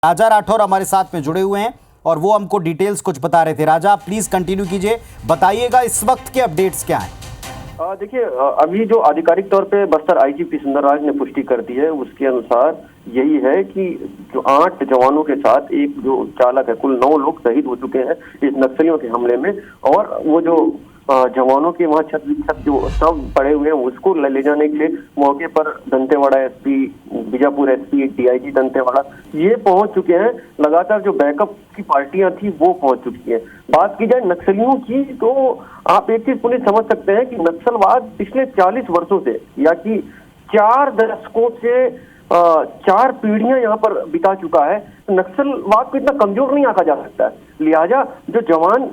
राजा राठौर हमारे साथ में जुड़े हुए हैं और वो हमको डिटेल्स कुछ बता रहे थे। राजा, प्लीज कंटिन्यू कीजिए, बताइएगा इस वक्त के अपडेट्स क्या हैं। देखिए, अभी जो आधिकारिक तौर पे बस्तर आईजीपी सुंदरराज ने पुष्टि कर दी है, उसके अनुसार यही है कि जो 8 जवानों के साथ एक जो चालक है, कुल 9 लोग शहीद हो चुके हैं इस नक्सलियों के हमले में। और वो जो जवानों के वहां छत जो सब पड़े हुए हैं उसको ले जाने के लिए मौके पर Dantewada SP, Bijapur SP, DIG Dantewada ये पहुंच चुके हैं। लगातार जो बैकअप की पार्टियां थी वो पहुंच चुकी हैं। बात की जाए नक्सलियों की तो आप एक चीज पुलिस समझ सकते हैं कि नक्सलवाद पिछले 40 वर्षों से या कि 4 दशकों से 4 पीढ़ियां यहाँ पर बिता चुका है। नक्सलवाद को इतना कमजोर नहीं आंका जा सकता है। लिहाजा जो जवान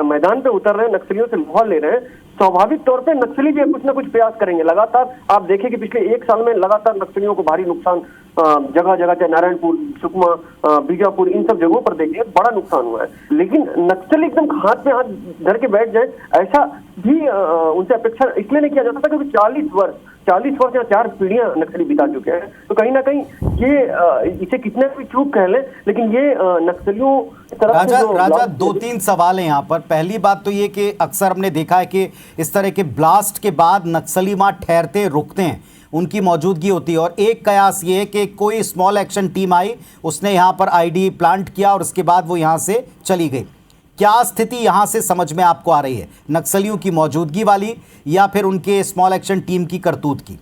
मैदान पे उतर रहे हैं, नक्सलियों से लोहा ले रहे हैं, स्वाभाविक तौर पे नक्सली भी कुछ ना कुछ प्रयास करेंगे। लगातार आप देखें कि पिछले 1 साल में लगातार नक्सलियों को भारी नुकसान जगह जगह, चाहे नारायणपुर, सुकमा, बीजापुर, इन सब जगहों पर देखिए बड़ा नुकसान हुआ है। लेकिन नक्सली एकदम हाथ में हाथ धर के बैठ जाए, ऐसा भी उनसे अपेक्षा इसलिए नहीं किया जा सकता क्योंकि 40 वर्ष या 4 पीढ़ियां नक्सली बिता चुके हैं। तो कहीं ना कहीं ये इसे कितने भी चूक कह ले, लेकिन ये नक्सलियों की तरफ राजा 2-3 सवाल हैं यहाँ पर। पहली बात तो ये कि अक्सर हमने देखा है कि इस तरह के ब्लास्ट के बाद नक्सली वहाँ ठहरते रुकते हैं, उनकी मौजूदगी होती है। और एक कयास ये है कि कोई स्मॉल एक्शन टीम आई, उसने यहाँ पर आईडी प्लांट किया और उसके बाद वो यहाँ से चली गई। क्या स्थिति यहाँ से समझ में आपको आ रही है, नक्सलियों की मौजूदगी वाली या फिर उनके स्मॉल एक्शन टीम की करतूत की?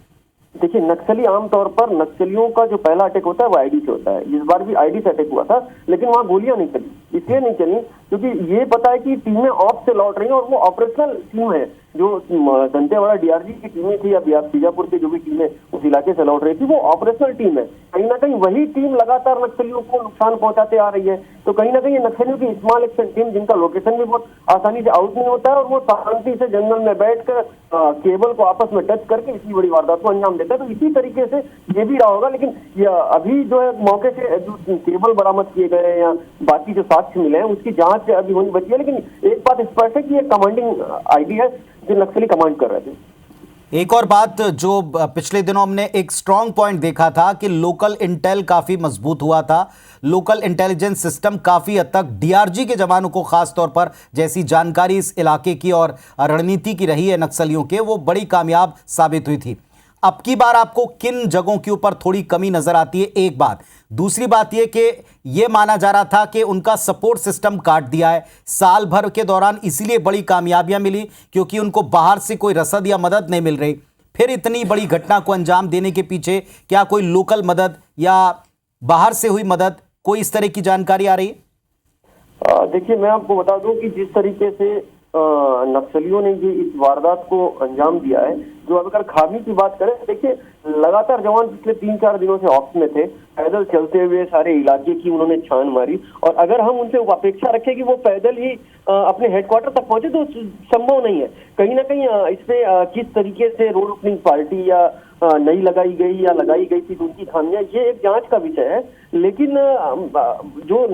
देखिए, नक्सली आमतौर पर नक्सलियों का जो पहला अटैक होता है वो आईडी से होता है। इस बार भी आईडी से अटैक हुआ था, लेकिन वहां गोलियां नहीं चली। इसलिए नहीं चली क्योंकि ये पता है कि टीमें ऑफ से लौट रही हैं और वो ऑपरेशनल टीम है। जो दंतेवाड़ा डीआरजी की टीमें थी या बीजापुर की जो भी टीमें उस इलाके से लौट रही थी, वो ऑपरेशनल टीम है। कहीं ना कहीं वही टीम लगातार नक्सलियों को नुकसान पहुंचाते आ रही है। तो कहीं ना कहीं नक्सलियों की स्मॉल एक्शन टीम, जिनका लोकेशन भी बहुत आसानी से आउट नहीं होता है और वो शांति से जंगल में बैठकर केबल को आपस में टच करके इतनी बड़ी वारदात को अंजाम देता है। तो इसी तरीके से ये भी रहा होगा। लेकिन अभी जो है मौके से जो केबल बरामद किए गए हैं या बाकी जो साक्ष्य मिले हैं उसकी जांच अभी होनी बची है। लेकिन एक बात स्पष्ट है कि ये कमांडिंग आईडी है जो नक्सली कमांड कर रहे थे। एक और बात जो पिछले दिनों हमने एक स्ट्रांग पॉइंट देखा था कि लोकल इंटेल काफी मजबूत हुआ था, लोकल इंटेलिजेंस सिस्टम काफी हद तक डीआरजी के जवानों को खास तौर पर जैसी जानकारी इस इलाके की और रणनीति की रही है नक्सलियों के, वो बड़ी कामयाब साबित हुई थी। अब की बार आपको किन जगहों के ऊपर थोड़ी कमी नजर आती है? एक बात। दूसरी बात यह कि यह माना जा रहा था कि उनका सपोर्ट सिस्टम काट दिया है साल भर के दौरान, इसीलिए बड़ी कामयाबियां मिली क्योंकि उनको बाहर से कोई रसद या मदद नहीं मिल रही। फिर इतनी बड़ी घटना को अंजाम देने के पीछे क्या कोई लोकल मदद या बाहर से हुई मदद, कोई इस तरह की जानकारी आ रही है? देखिए, मैं आपको बता दूं कि जिस तरीके से नक्सलियों ने ये इस वारदात को अंजाम दिया है, जो अगर खामी की बात करें, देखिए लगातार जवान पिछले 3-4 दिनों से ऑफ में थे, पैदल चलते हुए सारे इलाके की उन्होंने छान मारी। और अगर हम उनसे अपेक्षा रखें कि वो पैदल ही अपने हेडक्वार्टर तक पहुंचे तो संभव नहीं है। कहीं ना कहीं इस पे किस तरीके से रोड ओपनिंग पार्टी या नहीं लगाई गई या लगाई गई थी, उनकी खामियां, ये एक जांच का विषय है। लेकिन जो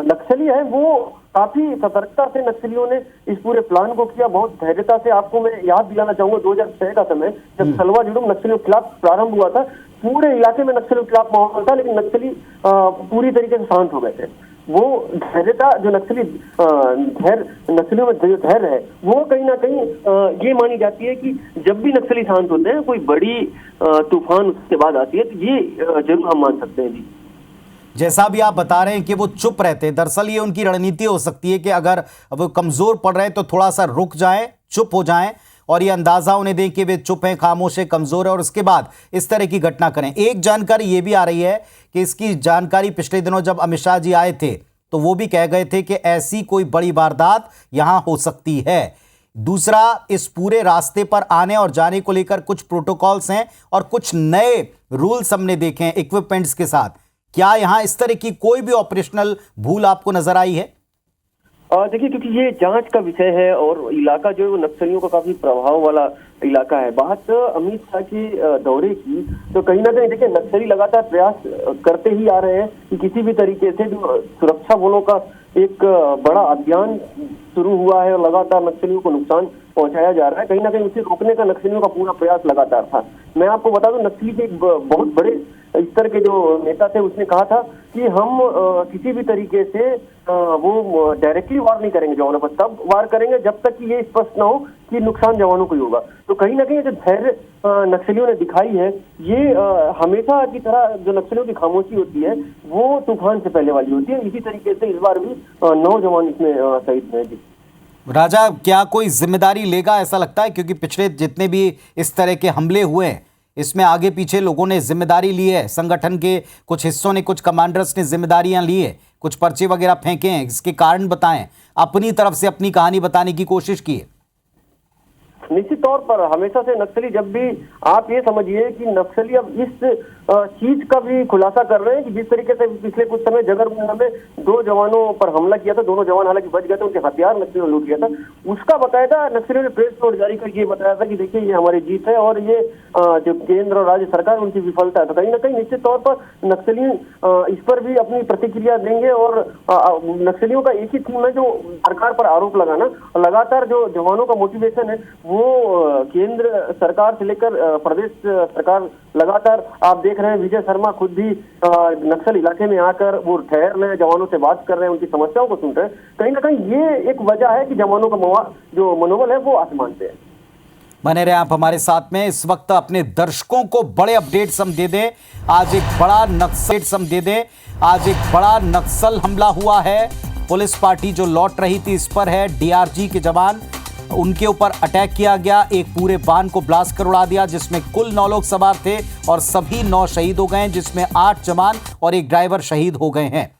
नक्सली है वो काफी सतर्कता से नक्सलियों ने इस पूरे प्लान को किया, बहुत धैर्यता से। आपको मैं याद दिलाना चाहूंगा 2006 का समय, जब सलवा जुडूम नक्सलियों के खिलाफ प्रारंभ हुआ था, पूरे इलाके में नक्सलियों के खिलाफ माहौल था, लेकिन नक्सली पूरी तरीके से शांत हो गए थे। वो धैर्यता जो नक्सलियों में जो धैर्य है वो कहीं ना कहीं ये मानी जाती है कि जब भी नक्सली शांत होते हैं, कोई बड़ी तूफान उसके बाद आती है, तो ये जरूर हम मान सकते हैं। जी, जैसा भी आप बता रहे हैं कि वो चुप रहते हैं, दरअसल ये उनकी रणनीति हो सकती है कि अगर वो कमजोर पड़ रहे हैं तो थोड़ा सा रुक जाएं, चुप हो जाएं और ये अंदाजा उन्हें दें कि वे चुप हैं, खामोश है, कमजोर है, और उसके बाद इस तरह की घटना करें। एक जानकारी ये भी आ रही है कि इसकी जानकारी पिछले दिनों जब अमित शाह जी आए थे तो वो भी कह गए थे कि ऐसी कोई बड़ी वारदात यहां हो सकती है। दूसरा, इस पूरे रास्ते पर आने और जाने को लेकर कुछ प्रोटोकॉल्स हैं और कुछ नए रूल्स हमने देखे हैं इक्विपमेंट्स के साथ। क्या यहां इस तरह की कोई भी ऑपरेशनल भूल आपको नजर आई है? देखिए, क्योंकि ये जांच का विषय है और इलाका जो है वो नक्सलियों का काफी प्रभाव वाला इलाका है। बात अमित शाह के दौरे की, तो कहीं ना कहीं देखिए नक्सली लगातार प्रयास करते ही आ रहे हैं कि किसी भी तरीके से जो सुरक्षा बलों का एक बड़ा अभियान शुरू हुआ है और लगातार नक्सलियों को नुकसान पहुंचाया जा रहा है। कहीं ना कहीं उसे रोकने का नक्सलियों का पूरा प्रयास लगातार था। मैं आपको बता दूं, नक्सली के एक बहुत बड़े स्तर के जो नेता थे उसने कहा था कि हम किसी भी तरीके से वो डायरेक्टली वार नहीं करेंगे जवानों पर, तब वार करेंगे जब तक कि ये स्पष्ट ना हो कि नुकसान जवानों को ही होगा। तो कहीं ना कहीं जो धैर्य नक्सलियों ने दिखाई है, ये हमेशा की तरह जो नक्सलियों की खामोशी होती है वो तूफान से पहले वाली होती है। इसी तरीके से इस बार भी 9 जवान इसमें शहीद हुए जी। राजा, क्या कोई जिम्मेदारी लेगा ऐसा लगता है? क्योंकि पिछले जितने भी इस तरह के हमले हुए हैं इसमें आगे पीछे लोगों ने जिम्मेदारी ली है, संगठन के कुछ हिस्सों ने, कुछ कमांडर्स ने जिम्मेदारियां ली है, कुछ पर्चे वगैरह फेंके हैं, इसके कारण बताएं, अपनी तरफ से अपनी कहानी बताने की कोशिश की है। निश्चित तौर पर हमेशा से नक्सली, जब भी आप ये समझिए कि नक्सली अब इस चीज का भी खुलासा कर रहे हैं कि जिस तरीके से पिछले कुछ समय जगरगुंडा में 2 जवानों पर हमला किया था, दोनों जवान हालांकि बच गए थे, उनके हथियार नक्सलियों ने लूट लिया था, उसका बकायदा नक्सलियों ने प्रेस नोट जारी करके बताया था कि देखिए ये हमारी जीत है और ये जो केंद्र और राज्य सरकार उनकी विफलता है। तो कहीं ना कहीं निश्चित तौर पर नक्सली इस पर भी अपनी प्रतिक्रिया देंगे और नक्सलियों का एक ही थीम है जो सरकार पर आरोप लगाना। लगातार जो जवानों का मोटिवेशन है वो केंद्र सरकार से लेकर प्रदेश सरकार लगातार, आप देख रहे हैं विजय शर्मा खुद भी नक्सल इलाके में आकर वो ठहर रहे हैं, जवानों से बात कर रहे हैं, उनकी समस्याओं को सुन रहे हैं। कहीं ना कहीं ये एक वजह है कि जवानों का जो मनोबल है वो आसमान पे है। बने रहे आप हमारे साथ में। इस वक्त अपने दर्शकों को बड़े अपडेट्स हम दे दें। आज एक बड़ा नक्सल हमला हुआ है। पुलिस पार्टी जो लौट रही थी इस पर है, डीआरजी के जवान, उनके ऊपर अटैक किया गया, एक पूरे वाहन को ब्लास्ट कर उड़ा दिया जिसमें कुल 9 लोग सवार थे और सभी 9 शहीद हो गए, जिसमें 8 जवान और एक ड्राइवर शहीद हो गए हैं।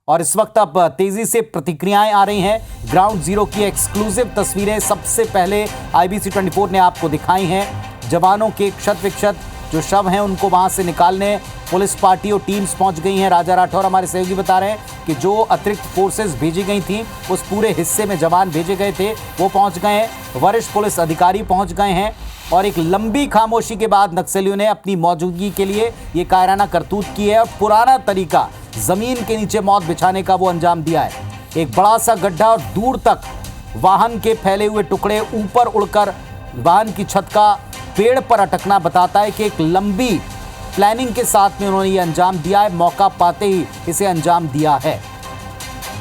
और इस वक्त अब तेजी से प्रतिक्रियाएं आ रही हैं। ग्राउंड जीरो की एक्सक्लूसिव तस्वीरें सबसे पहले IBC 24 ने आपको दिखाई हैं। जवानों के क्षत विक्षत जो शव हैं उनको वहां से निकालने पुलिस पार्टी और टीम्स पहुंच गई हैं। राजा राठौर हमारे सहयोगी बता रहे हैं कि जो अतिरिक्त फोर्सेस भेजी गई थी उस पूरे हिस्से में जवान भेजे गए थे वो पहुंच गए हैं, वरिष्ठ पुलिस अधिकारी पहुंच गए हैं और एक लंबी खामोशी के बाद नक्सलियों ने अपनी मौजूदगी के लिए ये कायराना करतूत की है और पुराना तरीका जमीन के नीचे मौत बिछाने का वो अंजाम दिया है। एक बड़ा सा गड्ढा और दूर तक वाहन के फैले हुए टुकड़े ऊपर उड़कर वाहन की छत का पेड़ पर अटकना बताता है कि एक लंबी प्लानिंग के साथ में उन्होंने ये अंजाम दिया है, मौका पाते ही इसे अंजाम दिया है।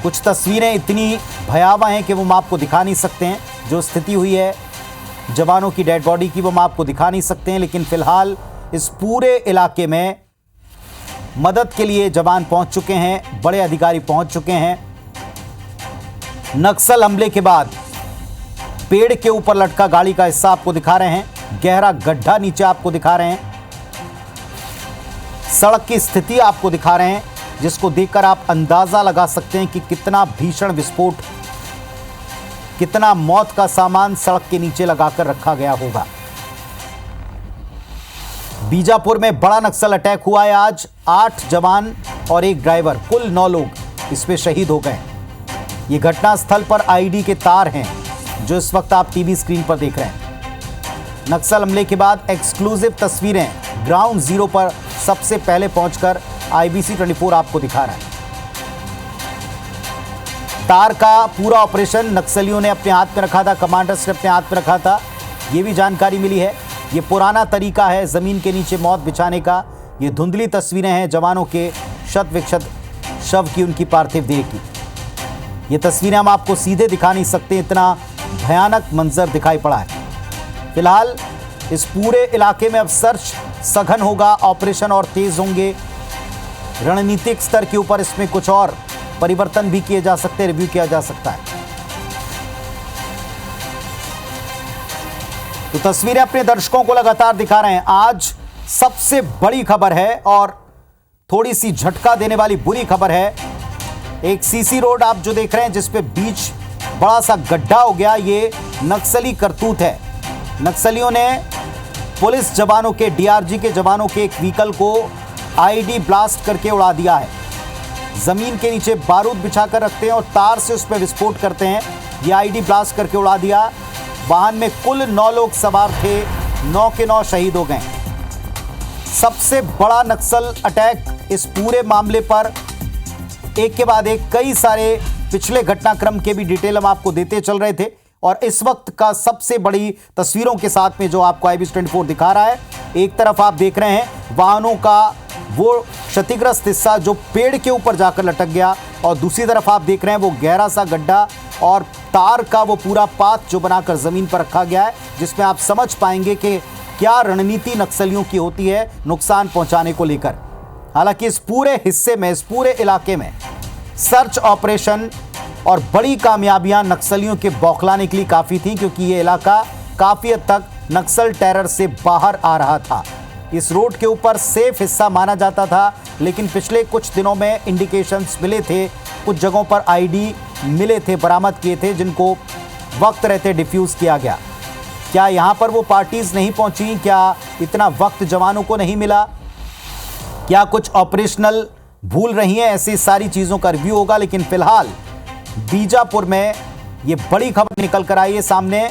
कुछ तस्वीरें इतनी भयावह हैं कि वो हम आपको दिखा नहीं सकते हैं। जो स्थिति हुई है जवानों की डेड बॉडी की वो हम आपको दिखा नहीं सकते हैं, लेकिन फिलहाल इस पूरे इलाके में मदद के लिए जवान पहुंच चुके हैं, बड़े अधिकारी पहुंच चुके हैं। नक्सल हमले के बाद पेड़ के ऊपर लटका गाड़ी का हिस्सा आपको दिखा रहे हैं, गहरा गड्ढा नीचे आपको दिखा रहे हैं, सड़क की स्थिति आपको दिखा रहे हैं, जिसको देखकर आप अंदाजा लगा सकते हैं कि कितना भीषण विस्फोट, कितना मौत का सामान सड़क के नीचे लगाकर रखा गया होगा। बीजापुर में बड़ा नक्सल अटैक हुआ है आज। 8 जवान और एक ड्राइवर, कुल 9 लोग इसमें शहीद हो गए। ये घटना स्थल पर आईडी के तार हैं जो इस वक्त आप टीवी स्क्रीन पर देख रहे हैं। नक्सल हमले के बाद एक्सक्लूसिव तस्वीरें ग्राउंड जीरो पर सबसे पहले पहुंचकर IBC 24 आपको दिखा रहा है। तार का पूरा ऑपरेशन नक्सलियों ने अपने हाथ में रखा था, कमांडर्स ने अपने हाथ में रखा था, ये भी जानकारी मिली है। ये पुराना तरीका है जमीन के नीचे मौत बिछाने का। ये धुंधली तस्वीरें हैं जवानों के शत विक्षत शव की, उनकी पार्थिव देह की। ये तस्वीरें हम आपको सीधे दिखा नहीं सकते, इतना भयानक मंजर दिखाई पड़ा है। फिलहाल इस पूरे इलाके में अब सर्च सघन होगा, ऑपरेशन और तेज होंगे। रणनीतिक स्तर के ऊपर इसमें कुछ और परिवर्तन भी किए जा सकते हैं, रिव्यू किया जा सकता है। तो तस्वीरें अपने दर्शकों को लगातार दिखा रहे हैं। आज सबसे बड़ी खबर है और थोड़ी सी झटका देने वाली बुरी खबर है। एक सीसी रोड आप जो देख रहे हैं जिसपे बीच बड़ा सा गड्ढा हो गया, ये नक्सली करतूत है। नक्सलियों ने पुलिस जवानों के, डीआरजी के जवानों के एक व्हीकल को आईडी ब्लास्ट करके उड़ा दिया है। जमीन के नीचे बारूद बिछाकर रखते हैं और तार से उस पर विस्फोट करते हैं। ये आईडी ब्लास्ट करके उड़ा दिया। वाहन में कुल 9 लोग सवार थे, 9 के 9 शहीद हो गए। सबसे बड़ा नक्सल अटैक इस पूरे मामले पर एक के बाद एक कई सारे पिछले घटनाक्रम के भी डिटेल हम आपको देते चल रहे थे और इस वक्त का सबसे बड़ी तस्वीरों के साथ में जो आपको IBC 24 दिखा रहा है। एक तरफ आप देख रहे हैं वाहनों का वो क्षतिग्रस्त हिस्सा जो पेड़ के ऊपर जाकर लटक गया, और दूसरी तरफ आप देख रहे हैं वो गहरा सा गड्ढा और तार का वो पूरा पाथ जो बनाकर जमीन पर रखा गया है, जिसमें आप समझ पाएंगे कि क्या रणनीति नक्सलियों की होती है नुकसान पहुंचाने को लेकर। हालांकि इस पूरे हिस्से में, इस पूरे इलाके में सर्च ऑपरेशन और बड़ी कामयाबियां नक्सलियों के बौखलाने के लिए काफी थी, क्योंकि ये इलाका काफी हद तक नक्सल टेरर से बाहर आ रहा था। इस रोड के ऊपर सेफ हिस्सा माना जाता था, लेकिन पिछले कुछ दिनों में इंडिकेशंस मिले थे, कुछ जगहों पर आईडी मिले थे, बरामद किए थे, जिनको वक्त रहते डिफ्यूज किया गया। क्या यहाँ पर वो पार्टीज नहीं पहुंची? क्या इतना वक्त जवानों को नहीं मिला? क्या कुछ ऑपरेशनल भूल रही हैं? ऐसी सारी चीजों का रिव्यू होगा। लेकिन फिलहाल बीजापुर में ये बड़ी खबर निकल कर आई है सामने।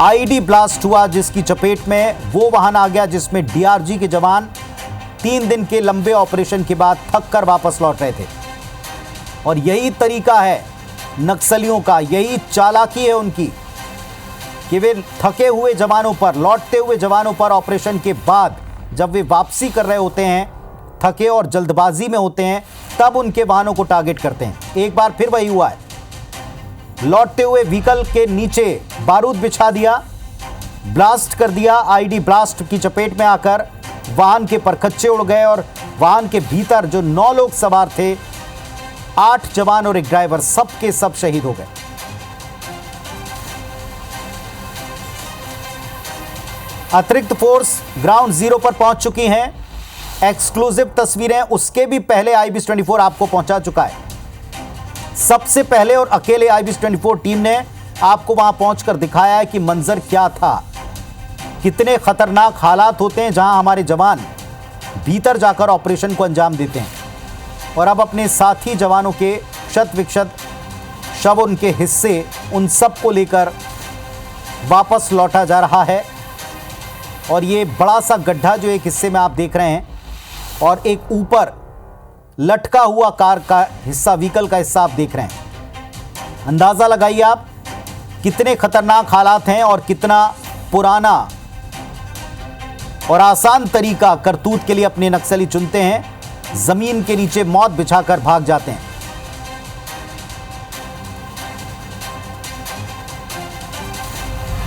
आईडी ब्लास्ट हुआ, जिसकी चपेट में वो वाहन आ गया जिसमें डीआरजी के जवान 3 दिन के लंबे ऑपरेशन के बाद थक कर वापस लौट रहे थे। और यही तरीका है नक्सलियों का, यही चालाकी है उनकी कि वे थके हुए जवानों पर, लौटते हुए जवानों पर ऑपरेशन के बाद जब वे वापसी कर रहे होते हैं, थके और जल्दबाजी में होते हैं, तब उनके वाहनों को टारगेट करते हैं। एक बार फिर वही हुआ है, लौटते हुए व्हीकल के नीचे बारूद बिछा दिया, ब्लास्ट कर दिया। आईडी ब्लास्ट की चपेट में आकर वाहन के परखच्चे उड़ गए और वाहन के भीतर जो 9 लोग सवार थे, 8 जवान और एक ड्राइवर, सब के सब शहीद हो गए। अतिरिक्त फोर्स ग्राउंड जीरो पर पहुंच चुकी हैं। एक्सक्लूसिव तस्वीरें उसके भी पहले IBIS 24 आपको पहुंचा चुका है। सबसे पहले और अकेले IBIS 24 टीम ने आपको वहां पहुंचकर दिखाया है कि मंजर क्या था, कितने खतरनाक हालात होते हैं जहां हमारे जवान भीतर जाकर ऑपरेशन को अंजाम देते हैं। और अब अपने साथी जवानों के शत विक्षत शव, उनके हिस्से, उन सब को लेकर वापस लौटा जा रहा है। और ये बड़ा सा गड्ढा जो एक हिस्से में आप देख रहे हैं, और एक ऊपर लटका हुआ कार का हिस्सा, व्हीकल का हिस्सा आप देख रहे हैं। अंदाजा लगाइए आप कितने खतरनाक हालात हैं और कितना पुराना और आसान तरीका करतूत के लिए अपने नक्सली चुनते हैं। जमीन के नीचे मौत बिछाकर भाग जाते हैं।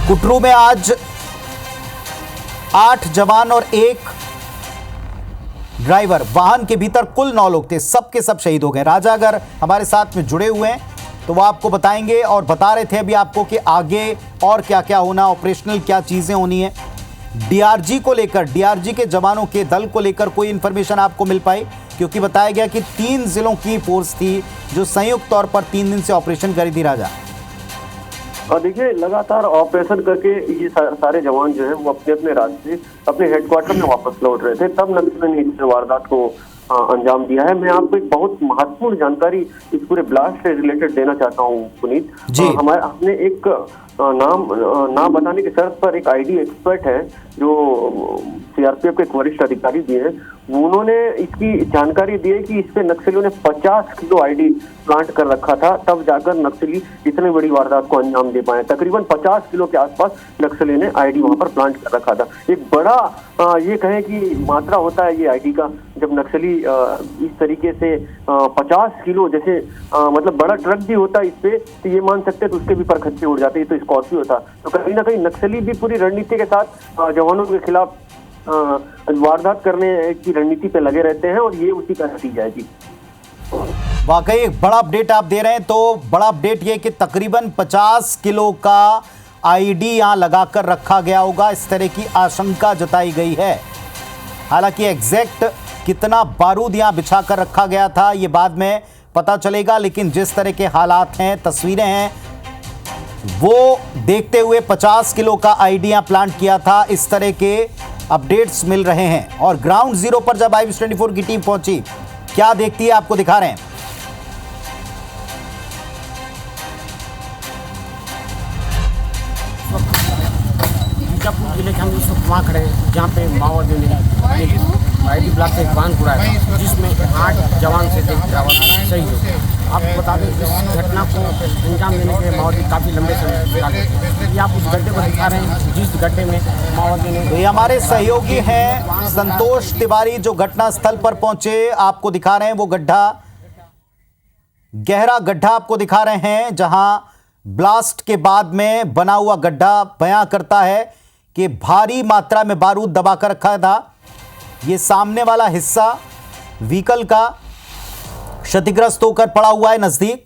कुटरू में आज 8 जवान और 1 ड्राइवर, वाहन के भीतर कुल 9 लोग थे, सब के सब शहीद हो गए। राजा अगर हमारे साथ में जुड़े हुए हैं तो वो आपको बताएंगे, और बता रहे थे अभी आपको कि आगे और क्या क्या होना, ऑपरेशनल क्या चीजें होनी है। डीआरजी को लेकर, डीआरजी के जवानों के दल को लेकर कोई इंफॉर्मेशन आपको मिल पाई? क्योंकि बताया गया कि 3 जिलों की फोर्स थी जो संयुक्त तौर पर 3 दिन से ऑपरेशन करी थी। राजा देखिए, लगातार ऑपरेशन करके ये सारे जवान जो है वो अपने अपने राज्य से अपने हेडक्वार्टर में वापस लौट रहे थे, तब नक्सलियों ने इस वारदात को अंजाम दिया है। मैं आपको एक बहुत महत्वपूर्ण जानकारी इस पूरे ब्लास्ट से रिलेटेड देना चाहता हूँ पुनीत जी। हमने एक नाम बताने की शर्त पर एक आईडी एक्सपर्ट है जो सीआरपीएफ के एक वरिष्ठ अधिकारी भी हैं, उन्होंने इसकी जानकारी दी है कि इस पे नक्सलियों ने 50 किलो आईडी प्लांट कर रखा था, तब जाकर नक्सली इतनी बड़ी वारदात को अंजाम दे पाए। तकरीबन 50 किलो के आसपास नक्सलियों ने आईडी वहां पर प्लांट कर रखा था। एक बड़ा ये कहें कि मात्रा होता है ये आईडी का, जब नक्सली इस तरीके से 50 किलो, जैसे मतलब बड़ा ट्रक भी होता है इस पे, तो ये मान सकते हैं तो उसके भी परखच्चे उड़ जाते, तो स्कॉर्पियो था। तो कहीं ना कहीं नक्सली भी पूरी रणनीति के साथ जवानों के खिलाफ वारदात करने की रणनीति पे लगे रहते हैं, और ये उसी का नतीजा है जी। वाकई एक बड़ा अपडेट आप दे रहे हैं। तो बड़ा अपडेट ये कि तकरीबन 50 किलो का आईडी यहां लगाकर रखा गया होगा, इस तरह की आशंका जताई गई है। हालांकि एग्जैक्ट कितना बारूद यहां बिछा कर रखा गया था ये बाद में पता चलेगा, लेकिन जिस तरह के हालात हैं, तस्वीरें हैं, वो देखते हुए 50 किलो का आईडी यहां प्लांट किया था, इस तरह के अपडेट्स मिल रहे हैं। और ग्राउंड जीरो पर जब IBIS 24 की टीम पहुंची, क्या देखती है आपको दिखा रहे हैं। बीजापुर जिले के हम इस वक्त वहाँ खड़े हैं जहाँ पे माओवादियों ने आईडी ब्लॉक से एक वाहन उड़ाया, जिसमें 8 जवान से एक ड्राइवर सही है। आपको बता दें इस घटना को अंजाम देने के माओवादी काफ़ी लंबे समय से आगे थे। ये आप उस गड्ढे को दिखा रहे हैं जिस गड्ढे में माओवादी ने। तो ये हमारे सहयोगी हैं संतोष तिवारी जो घटनास्थल पर पहुंचे, आपको दिखा रहे हैं वो गड्ढा, गहरा गड्ढा आपको दिखा रहे हैं जहां ब्लास्ट के बाद में बना हुआ गड्ढा बयां करता है कि भारी मात्रा में बारूद दबाकर रखा था। ये सामने वाला हिस्सा व्हीकल का क्षतिग्रस्त होकर पड़ा हुआ है नजदीक।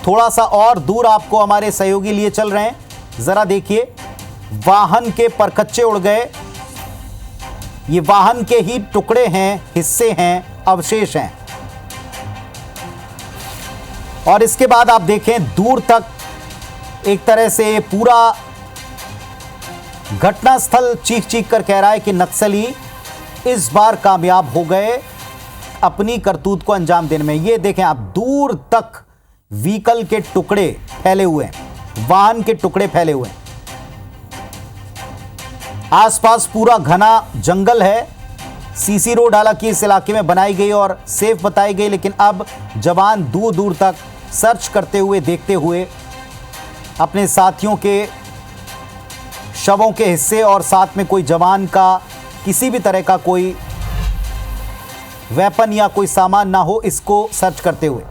थोड़ा सा और दूर आपको हमारे सहयोगी लिए चल रहे हैं, जरा देखिए, वाहन के परखच्चे उड़ गए। ये वाहन के ही टुकड़े हैं, हिस्से हैं, अवशेष हैं। और इसके बाद आप देखें दूर तक एक तरह से पूरा घटनास्थल चीख चीख कर कह रहा है कि नक्सली इस बार कामयाब हो गए अपनी करतूत को अंजाम देने में। ये देखें आप, दूर तक व्हीकल के टुकड़े फैले हुए हैं, वाहन के टुकड़े फैले हुए हैं। आसपास पूरा घना जंगल है। सीसी रोड हालांकि इस इलाके में बनाई गई और सेफ बताई गई, लेकिन अब जवान दूर दूर तक सर्च करते हुए, देखते हुए अपने साथियों के शवों के हिस्से और साथ में कोई जवान का किसी भी तरह का कोई वेपन या कोई सामान ना हो, इसको सर्च करते हुए।